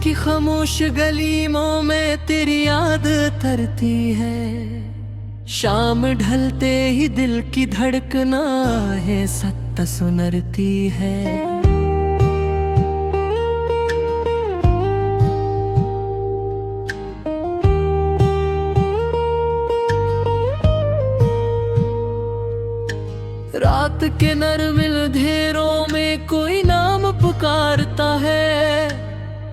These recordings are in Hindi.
की खामोश गलियों में तेरी याद तरती है। शाम ढलते ही दिल की धड़कना है सत्ता सुनरती है। रात के नरमिल अंधेरों में कोई नाम पुकारता है।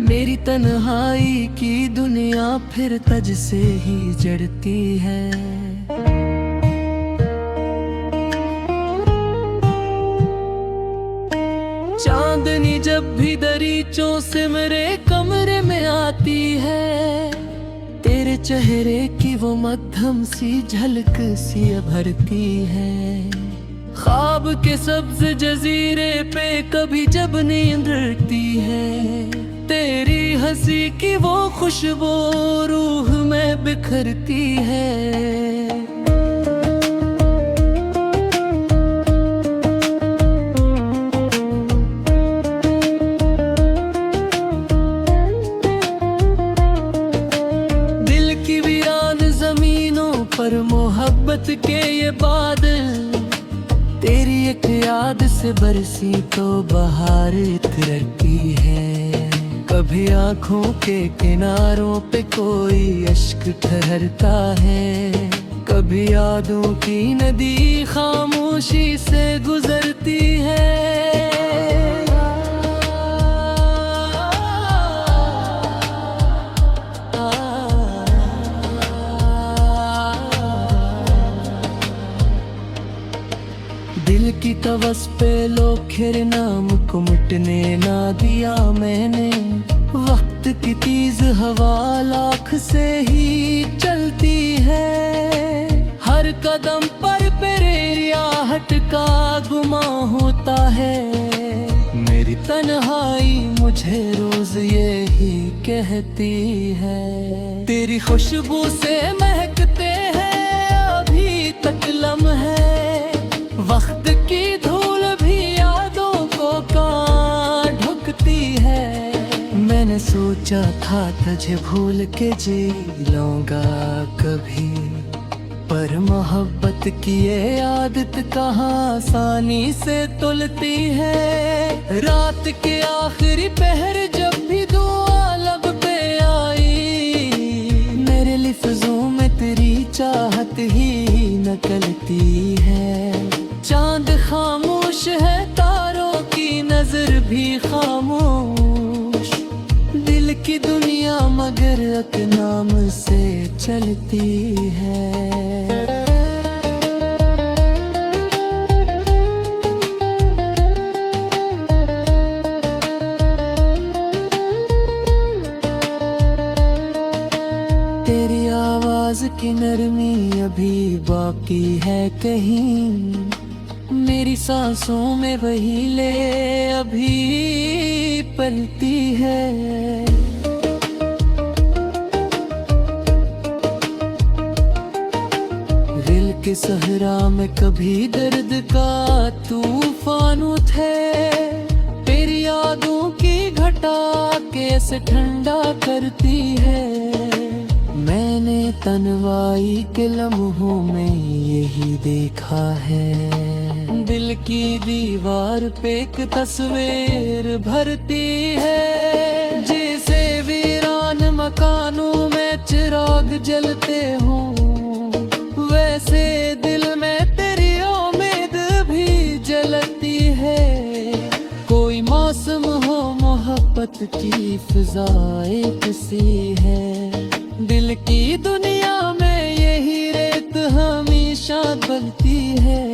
मेरी तन्हाई की दुनिया फिर तज से ही जड़ती है। चांदनी जब भी दरीचों से मेरे कमरे में आती है, तेरे चेहरे की वो मध्यम सी झलक सी भरती है। ख्वाब के सब्ज जजीरे पे कभी जब नींद रुकती है, तेरी हंसी की वो खुशबू रूह में बिखरती है। दिल की वीरान जमीनों पर मोहब्बत के ये बादल, तेरी एक याद से बरसी तो बहार उतरती है। कभी आँखों के किनारों पे कोई अश्क ठहरता है, कभी यादों की नदी खामोशी से गुजरती है। दिल की तवस पे लोखेर नाम को मिटने ना दिया मैंने। वक्त की तेज हवा लाख से ही चलती है। हर कदम पर प्रेरियाहट का गुमा होता है। मेरी तन्हाई मुझे रोज यही कहती है। तेरी खुशबू से महकते हैं अभी तक लम्हे। वक्त की धूल भी यादों को कहाँ ढुकती है। मैंने सोचा था तुझे भूल के जी लूंगा कभी, पर मोहब्बत की ये आदत कहाँ आसानी से तुलती है। रात के आखिरी पहर जब भी दुआ लब पे आई, मेरे लिफ्ज़ों में तेरी चाहत ही नकलती है। चांद खामोश है, तारों की नजर भी खामोश। दिल की दुनिया मगर एक नाम से चलती है। तेरी आवाज की नरमी अभी बाकी है कहीं। मेरी सांसों में वही ले अभी पलती है। दिल के सहरा में कभी दर्द का तूफान उठे। तेरी यादों की घटा कैसे ठंडा करती है। मैंने तन्हाई के लम्हों में यही देखा है। दिल की दीवार पे एक तस्वीर भरती है। जैसे वीरान मकानों में चिराग जलते हों, वैसे दिल में तेरी उम्मीद भी जलती है। कोई मौसम हो मोहब्बत की फिजाएं किसी है। दिल की दुनिया में यही रेत हमेशा बनती है।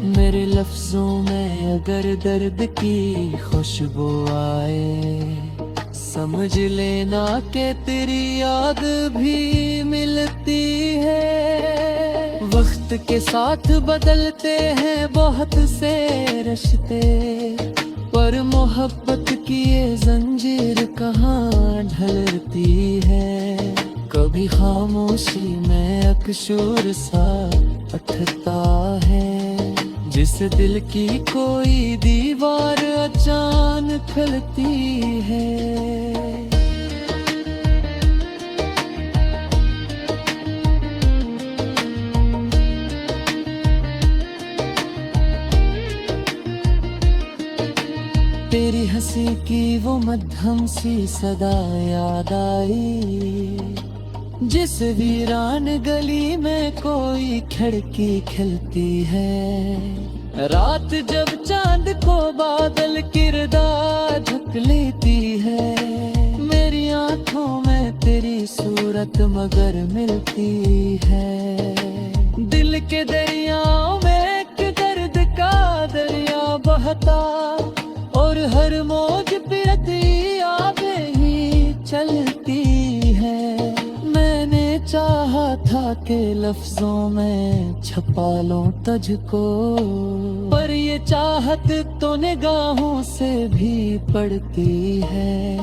मेरे लफ्जों में अगर दर्द की खुशबू आए, समझ लेना कि तेरी याद भी मिलती है। वक्त के साथ बदलते हैं बहुत से रिश्ते, पर मोहब्बत की ये जंजीर कहाँ ढलती है। कभी खामोशी में अकशूर सा उठता है। जिस दिल की कोई दीवार अचानक खलती है। तेरी हंसी की वो मध्यम सी सदा याद आई, जिस वीरान गली में कोई खिड़की खिलती है। रात जब चांद को बादल किरदार ढक लेती है, मेरी आंखों में तेरी सूरत मगर मिलती है। दिल के दरियाओं में एक दर्द का दरिया बहता, और हर मौज पिरती यादें ही चलती है। मैंने चाहा था कि लफ्जों में छपा लूं तुझको, पर ये चाहत तो निगाहों से भी पड़ती है।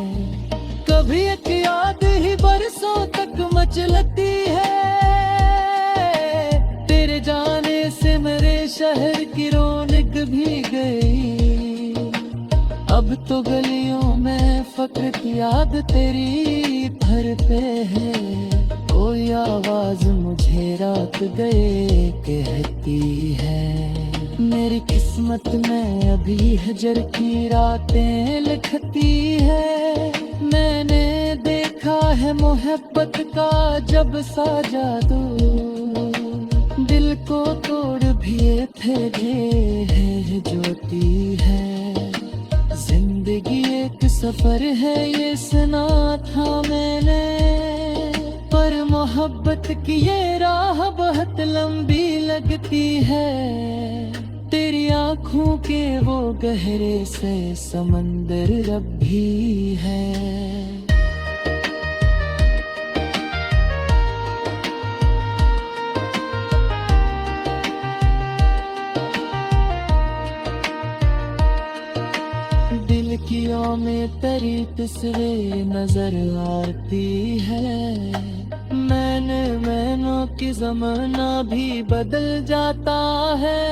कभी एक याद ही बरसों तक मचलती है, तेरे जाने से मेरे शहर की रौनक भी गई। अब तो गलियों में फक्र की याद तेरी घर पे है, कोई आवाज मुझे रात गए कहती है। मेरी किस्मत में अभी हजर की रातें लिखती है। मैंने देखा है मोहब्बत का जब सा जादू, दिल को तोड़ भी थे है ज्योति है। जिंदगी एक सफर है ये सुना था मैंने, पर मोहब्बत की ये राह बहुत लंबी लगती है। तेरी आँखों के वो गहरे से समंदर रब भी है। दिल की में तेरी तस्वीर नजर आती है। मैनों की ज़माना भी बदल जाता है।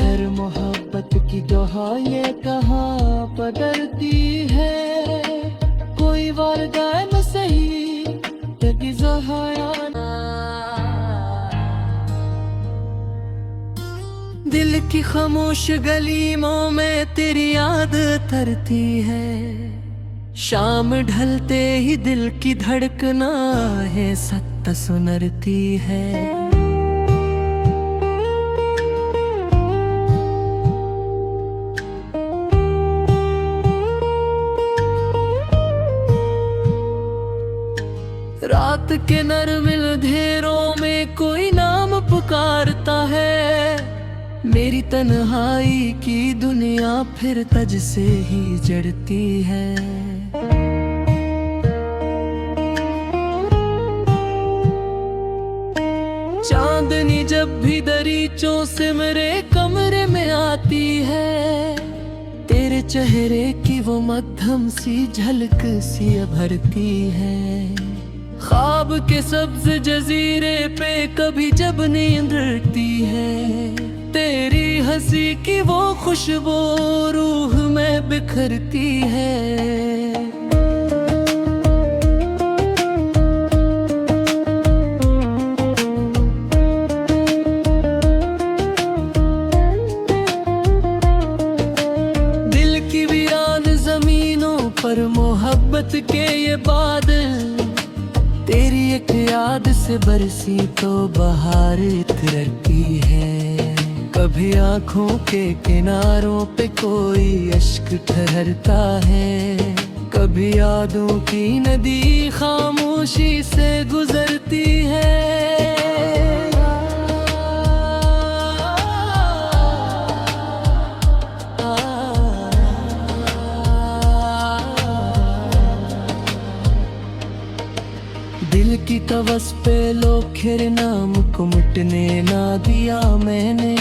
हर मोहब्बत की दुआ ये कहाँ पकड़ती है, कोई वारदान में सही तकी ज़हायाना। दिल की खामोश गलियों में तेरी याद तरती है। शाम ढलते ही दिल की धड़कना है सत्ता सुनरती है। रात के नरमिल अंधेरों में कोई नाम पुकारता है। मेरी तन्हाई की दुनिया फिर तज से ही जड़ती है। चांदनी जब भी दरीचों से मेरे कमरे में आती है, तेरे चेहरे की वो मध्यम सी झलक सी भरती है। ख्वाब के सब्ज जजीरे पे कभी जब नींद रखती है, तेरी हंसी की वो खुशबू रूह में बिखरती है। दिल की वीरान जमीनों पर मोहब्बत के ये बादल, तेरी एक याद से बरसी तो बहार इतरती है। कभी आँखों के किनारों पे कोई अश्क ठहरता है, कभी यादों की नदी खामोशी से गुजरती है। दिल की तवस पे लोखेर नाम को मिटने ना दिया मैंने।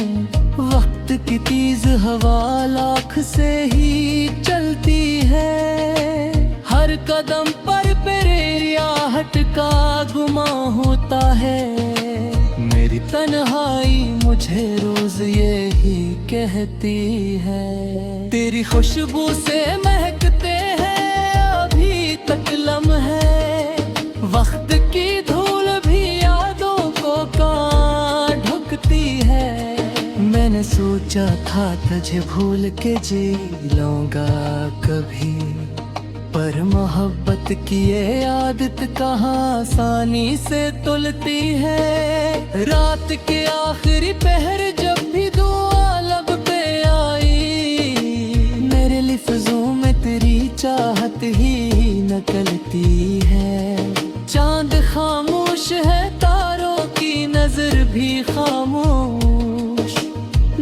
वक्त की तेज हवा लाख से ही चलती है। हर कदम पर प्रेरियाहट का गुमा होता है। मेरी तन्हाई मुझे रोज ये ही कहती है। तेरी खुशबू से महकते हैं अभी तक लम्हे, वक्त की धूल भी यादों को मैंने सोचा था तुझे भूल के जी लूंगा कभी, पर मोहब्बत की ये आदत कहाँ आसानी से तुलती है। रात के आखिरी पहर जब भी दुआ लब पे आई, मेरे लिफ्ज़ों में तेरी चाहत ही नकलती है। चांद खामोश है, तारों की नजर भी खामोश,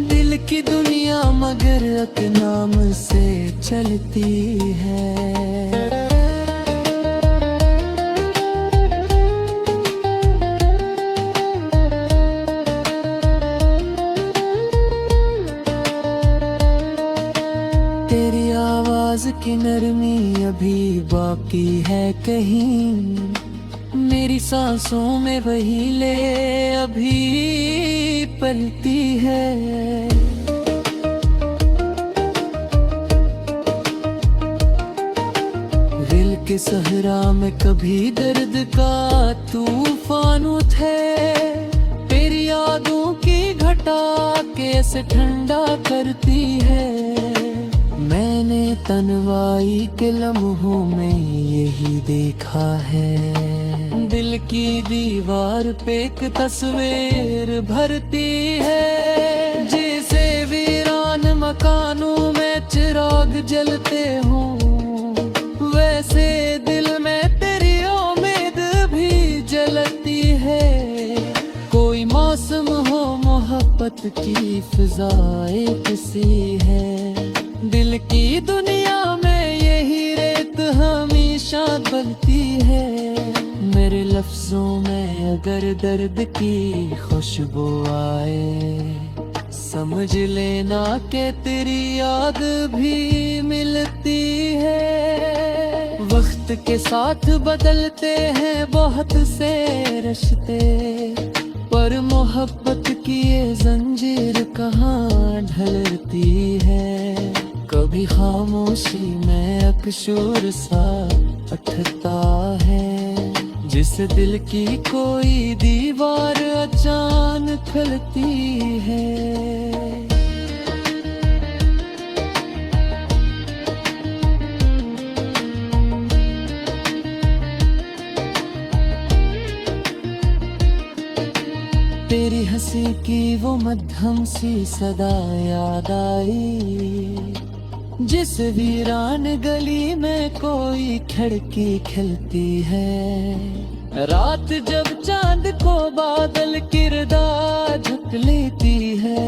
दिल की दुनिया मगर एक नाम से चलती है। तेरी आवाज की नरमी अभी बाकी है कहीं, मेरी सांसों में वही ले अभी पलती है। दिल के सहरा में कभी दर्द का तूफान उठे, तेरी यादों की घटा कैसे ठंडा करती है। मैंने तन्वाई के लम्हों में यही देखा है, दिल की दीवार पे एक तस्वीर भरती है। जैसे वीरान मकानों में चिराग जलते हों, वैसे दिल में तेरी उम्मीद भी जलती है। कोई मौसम हो मोहब्बत की फिजाएं किसी है, दिल की दुनिया में यही रेत हमेशा बलती है। मेरे लफ्जों में अगर दर्द की खुशबू आए, समझ लेना कि तेरी याद भी मिलती है। वक्त के साथ बदलते हैं बहुत से रिश्ते, पर मोहब्बत की ये जंजीर कहाँ ढलती है। कभी खामोशी में अकशूर सा उठता है, जिस दिल की कोई दीवार अचानक खलती है। तेरी हंसी की वो मध्यम सी सदा याद आई, जिस वीरान गली में कोई खिड़की खिलती है। रात जब चांद को बादल किरदार झुक लेती है,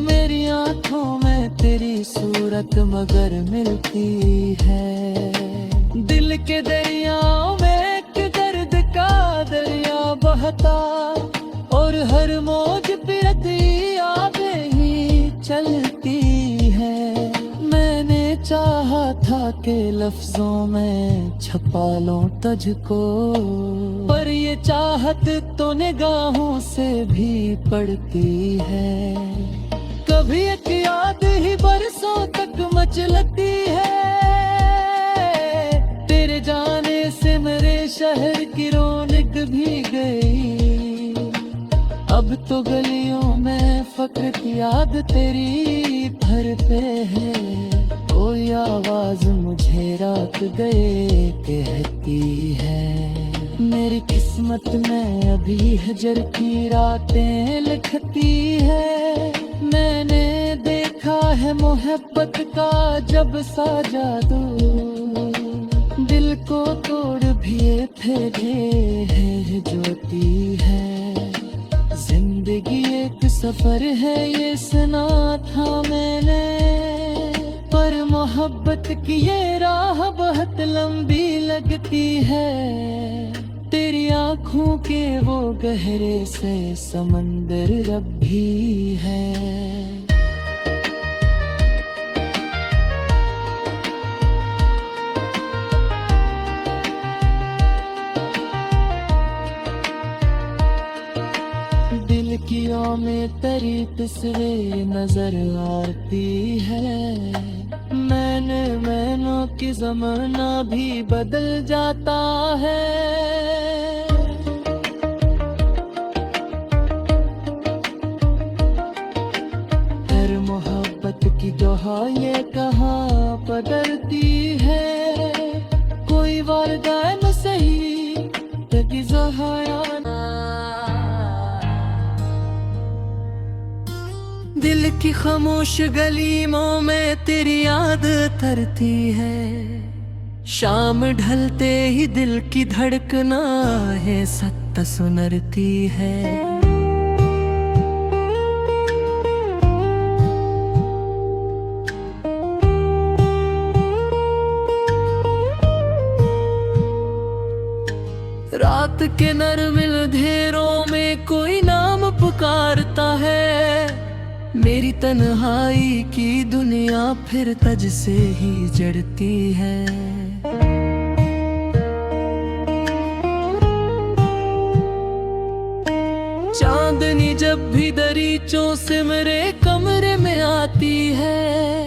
मेरी आंखों में तेरी सूरत मगर मिलती है। दिल के दरियाओं में एक दर्द का दरिया बहता, और हर मौज पिरती यादें ही चलती है। मैंने चाहा था कि लफ्जों में छपा लूं तुझको, पर ये चाहत तो निगाहों से भी पड़ती है। कभी एक याद ही बरसों तक मचलती है, तेरे जाने से मेरे शहर की रौनक भी गई। अब तो गलियों में फक्र की याद तेरी भर पे है। कोई आवाज मुझे रात गए कहती है, मेरी किस्मत में अभी हजर की रातें लिखती है। मैंने देखा है मोहब्बत का जब सा जादू, दिल को तोड़ भी फेंके है ज्योति है। जिंदगी एक सफर है ये सुना था मैंने, पर मोहब्बत की ये राह बहुत लंबी लगती है। तेरी आँखों के वो गहरे से समंदर अब भी है। दिल की में तेरी तस्वीर नजर आती है। मैनों की जमाना भी बदल जाता है। वफा ये कहाँ बदलती है, कोई वारदान सही तभी जहायाना। दिल की खामोश गलीमों में तेरी याद तरती है, शाम ढलते ही दिल की धड़कना है सत्ता सुनरती है। रात के नरम अंधेरों में कोई नाम पुकारता है, मेरी तन्हाई की दुनिया फिर तज से ही जड़ती है। चांदनी जब भी दरीचों से मेरे कमरे में आती है,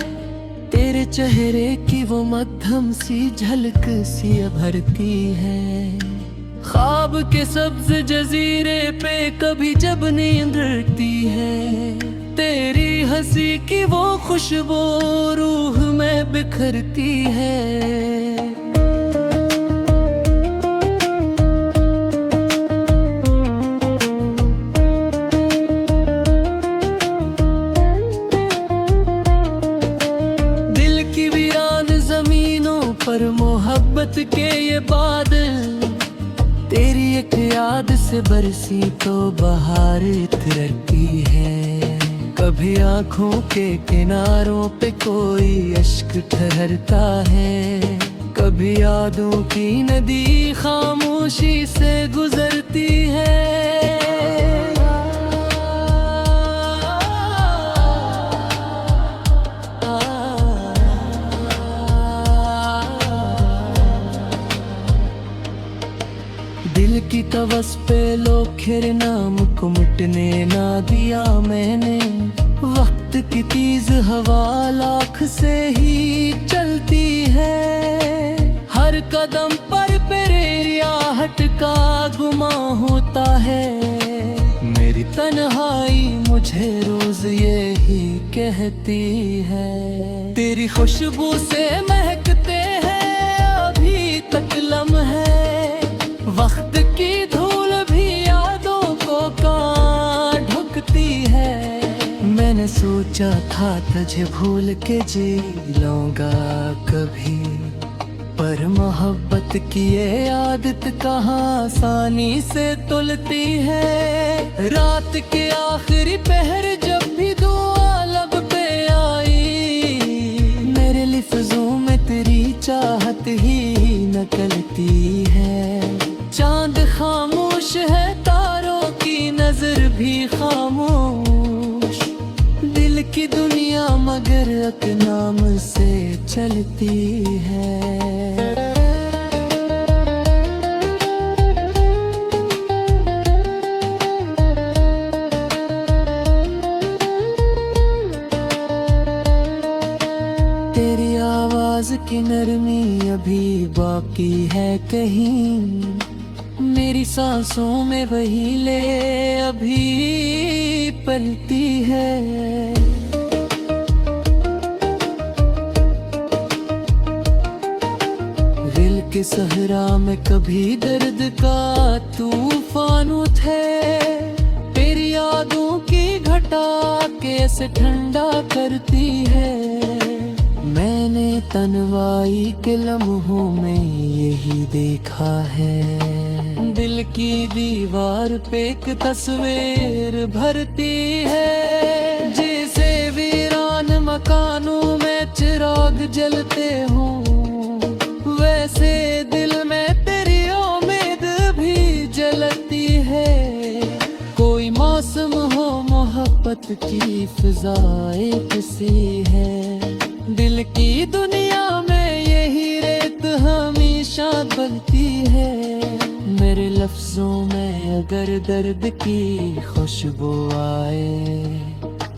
तेरे चेहरे की वो मध्यम सी झलक सी भरती है। ख्वाब के सब्ज जजीरे पे कभी जब नींद उड़ती है, तेरी हंसी की वो खुशबू रूह में बिखरती है। दिल की वीरान जमीनों पर मोहब्बत के ये बादल, तेरी एक याद से बरसी तो बहार उतरती है। कभी आँखों के किनारों पे कोई अश्क ठहरता है, कभी यादों की नदी खामोशी से गुजरती है। दिल की तवस पे लोखेर नाम को मिटने ना दिया मैंने, वक्त की तेज हवा लाख से ही चलती है। हर कदम पर रियाहट का गुमा होता है, मेरी तन्हाई मुझे रोज यही कहती है। तेरी खुशबू से महकते हैं अभी तक लम्हे, वक्त की धूल भी यादों को कहाँ ढकती है। मैंने सोचा था तुझे भूल के जी लूंगा कभी, पर मोहब्बत की ये आदत कहाँ आसानी से तुलती है। रात के आखिरी पहर जब भी दुआ लब पे आई, मेरे लिफ्ज़ों में तेरी चाहत ही नकलती है। चांद खामोश है, तारों की नजर भी खामोश, दिल की दुनिया मगर एक नाम से चलती है। तेरी आवाज की नरमी अभी बाकी है कहीं, मेरी सांसों में वही ले अभी पलती है। दिल के सहरा में कभी दर्द का तूफान उठे, तेरी यादों की घटा कैसे ठंडा करती है। मैंने तन्हाई के लम्हों में यही देखा है, दिल की दीवार पे एक तस्वीर भरती है। जैसे वीरान मकानों में चिराग जलते हों, वैसे दिल में तेरी उम्मीद भी जलती है। कोई मौसम हो मोहब्बत की फिजाएं किसी है, दिल की दुनिया में यही रेत हमेशा बनती है। मेरे लफ्जों में अगर दर्द की खुशबू आए,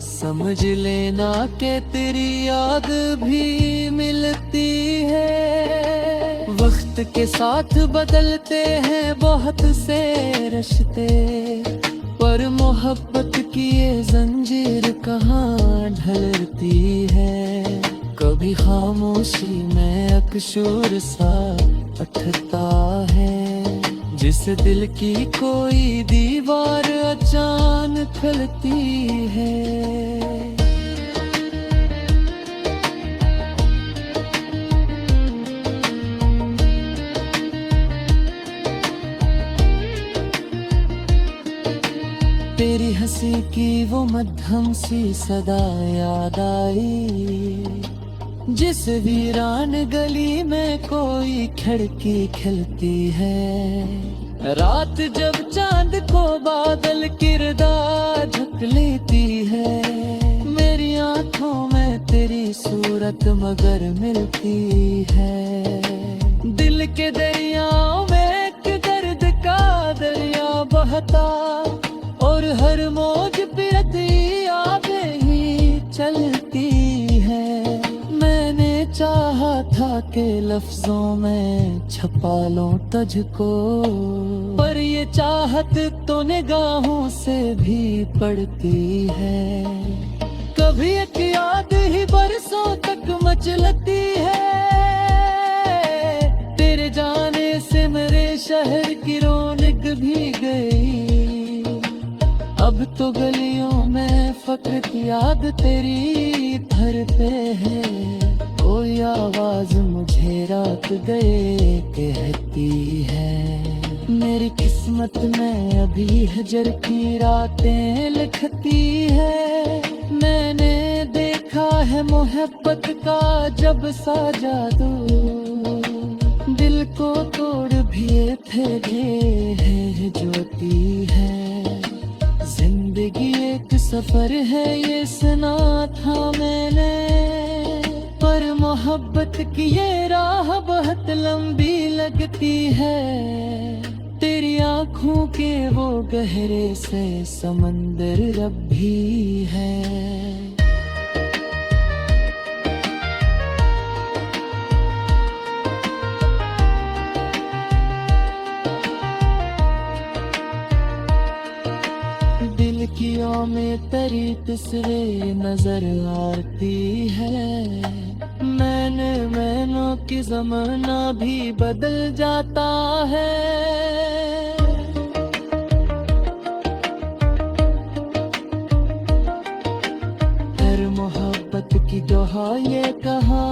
समझ लेना कि तेरी याद भी मिलती है। वक्त के साथ बदलते हैं बहुत से रिश्ते, पर पर मोहब्बत की ये जंजीर कहाँ ढलती है। कभी खामोशी में अकशूर सा उठता है, जिस दिल की कोई दीवार अचानक खलती है। तेरी हंसी की वो मध्यम सी सदा याद आई, जिस वीरान गली में कोई खिड़की खिलती है। रात जब चांद को बादल किरदार ढक लेती है, मेरी आंखों में तेरी सूरत मगर मिलती है। दिल के दरियाओं में एक दर्द का दरिया बहता, और हर मौज पिरती यादें ही चलती है। मैंने चाहा था कि लफ्जों में छपा लूं तुझको, पर ये चाहत तो निगाहों से भी पड़ती है। कभी एक याद ही बरसों तक मचलती है, तेरे जाने से मेरे शहर की रौनक भी गई। अब तो गलियों में फक्र की याद तेरी घर पे है। कोई आवाज मुझे रात गए कहती है, मेरी किस्मत में अभी हजर की रातें लिखती है। मैंने देखा है मोहब्बत का जब सा जादू, दिल को तोड़ भी फिर है ज्योति है। जिंदगी एक सफर है ये सुना था मैंने, पर मोहब्बत की ये राह बहुत लंबी लगती है। तेरी आँखों के वो गहरे से समंदर रब भी है। दिल की में तेरी तस्वीर नजर आती है। मैनों की जमाना भी बदल जाता है। हर मोहब्बत की दोहा ये कहा